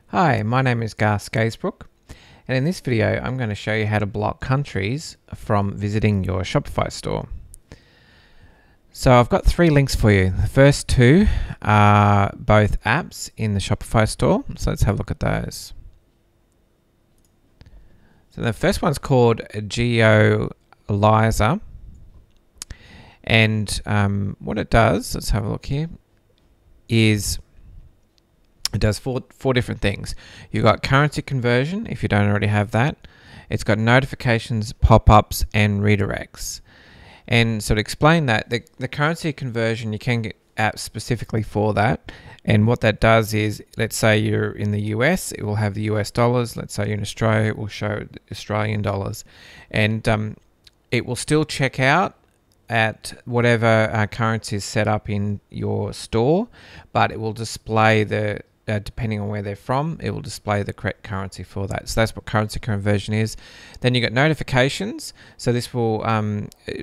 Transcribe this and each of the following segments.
Hi, my name is Gus Gaisbrook, and in this video I'm going to show you how to block countries from visiting your Shopify store. So I've got 3 links for you. The first 2 are both apps in the Shopify store, so let's have a look at those. So the first one's called Geolyza, and what it does, let's have a look here, is it does four different things. You've got currency conversion, if you don't already have that. It's got notifications, pop-ups, and redirects. And so to explain that, the currency conversion, you can get apps specifically for that. And what that does is, let's say you're in the US, it will have the US dollars. Let's say you're in Australia, it will show Australian dollars. And it will still check out at whatever currency is set up in your store, but it will display the depending on where they're from, it will display the correct currency for that. So that's what currency conversion is. Then you got notifications. So this will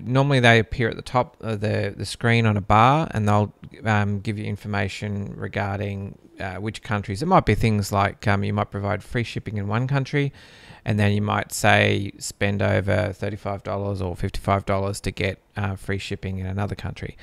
normally they appear at the top of the screen on a bar, and they'll give you information regarding which countries. It might be things like you might provide free shipping in one country, and then you might say spend over $35 or $55 to get free shipping in another country.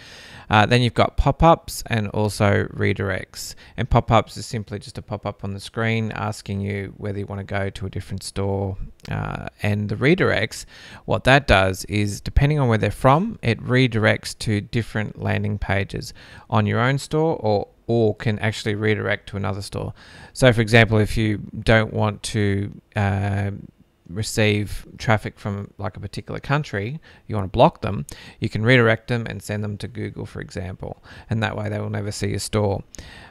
Then you've got pop-ups and also redirects. And pop-ups is simply just a pop-up on the screen asking you whether you want to go to a different store. And the redirects, what that does is, depending on where they're from, it redirects to different landing pages on your own store, or can actually redirect to another store. So for example, if you don't want to receive traffic from like a particular country, you want to block them, you can redirect them and send them to Google, for example, and that way they will never see your store.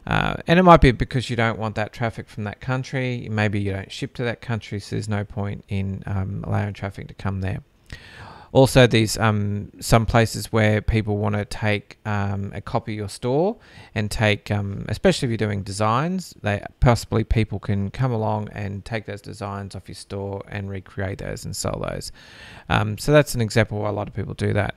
And it might be because you don't want that traffic from that country. Maybe you don't ship to that country, so there's no point in allowing traffic to come there. Also, there's some places where people want to take a copy of your store and take, especially if you're doing designs, possibly people can come along and take those designs off your store and recreate those and sell those. So that's an example why a lot of people do that.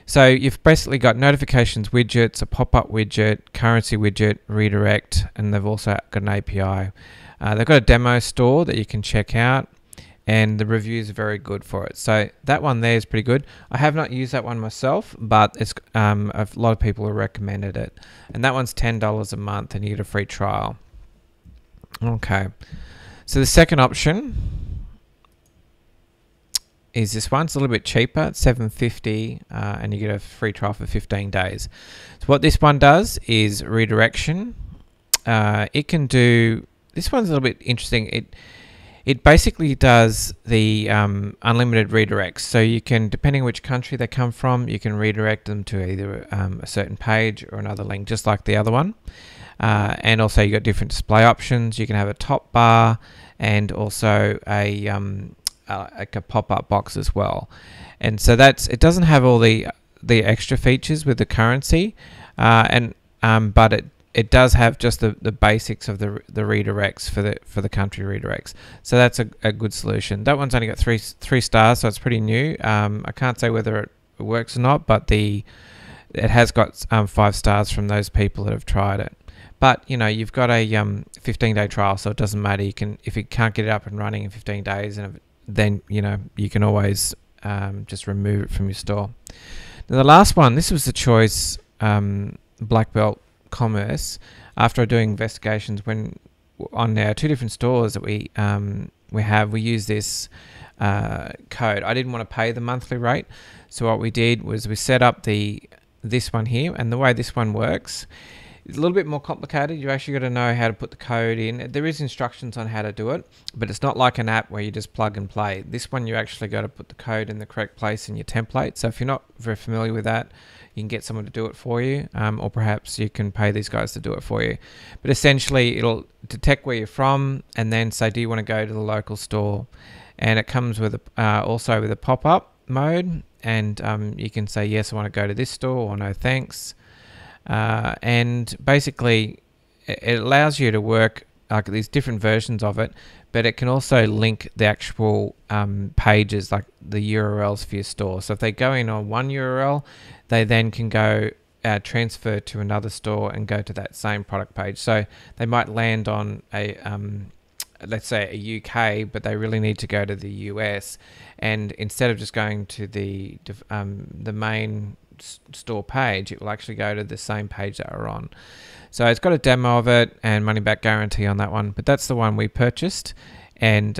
So you've basically got notifications widgets, a pop-up widget, currency widget, redirect, and they've also got an API. They've got a demo store that you can check out, and the reviews are very good for it. So that one there is pretty good. I have not used that one myself, but it's a lot of people have recommended it. And that one's $10 a month, and you get a free trial. Okay. So the second option is this one. It's a little bit cheaper. It's $7.50, and you get a free trial for 15 days. So what this one does is redirection. It can do... This one's a little bit interesting. It basically does the unlimited redirects. So you can, depending on which country they come from, you can redirect them to either a certain page or another link, just like the other one. And also you got different display options. You can have a top bar and also like a pop-up box as well. And so it doesn't have all the extra features with the currency, but it does have just the basics of the redirects for the country redirects. So that's a good solution. That one's only got three stars, so it's pretty new. I can't say whether it works or not, but it has got 5 stars from those people that have tried it. But you know, you've got a 15-day trial, so it doesn't matter. You can, if you can't get it up and running in 15 days, then you know you can always just remove it from your store. Now the last one, this was the choice, Black Belt Commerce. After doing investigations on our 2 different stores that we use this code. I didn't want to pay the monthly rate, so what we did was we set up this one here, and the way this one works is a little bit more complicated. You actually got to know how to put the code in. There is instructions on how to do it, but it's not like an app where you just plug and play. This one you actually got to put the code in the correct place in your template. So if you're not very familiar with that, you can get someone to do it for you, or perhaps you can pay these guys to do it for you. But essentially, it'll detect where you're from and then say, do you want to go to the local store? And it comes with also with a pop-up mode, and you can say, yes, I want to go to this store, or no, thanks. And basically, it allows you to work like these different versions of it, but it can also link the actual pages, like the URLs for your store. So if they go in on one URL, they then can go transfer to another store and go to that same product page. So they might land on a let's say a UK, but they really need to go to the US, and instead of just going to the main store page, it will actually go to the same page that we're on. So it's got a demo of it and money back guarantee on that one, but that's the one we purchased, and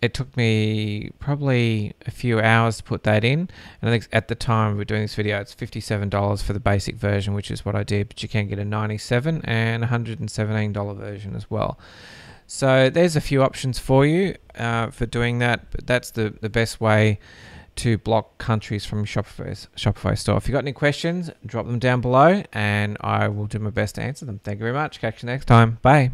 it took me probably a few hours to put that in, and I think at the time we're doing this video it's $57 for the basic version, which is what I did, but you can get a $97 and $117 version as well. So there's a few options for you for doing that, but that's the best way to block countries from Shopify store. If you've got any questions, drop them down below and I will do my best to answer them. Thank you very much. Catch you next time. Bye.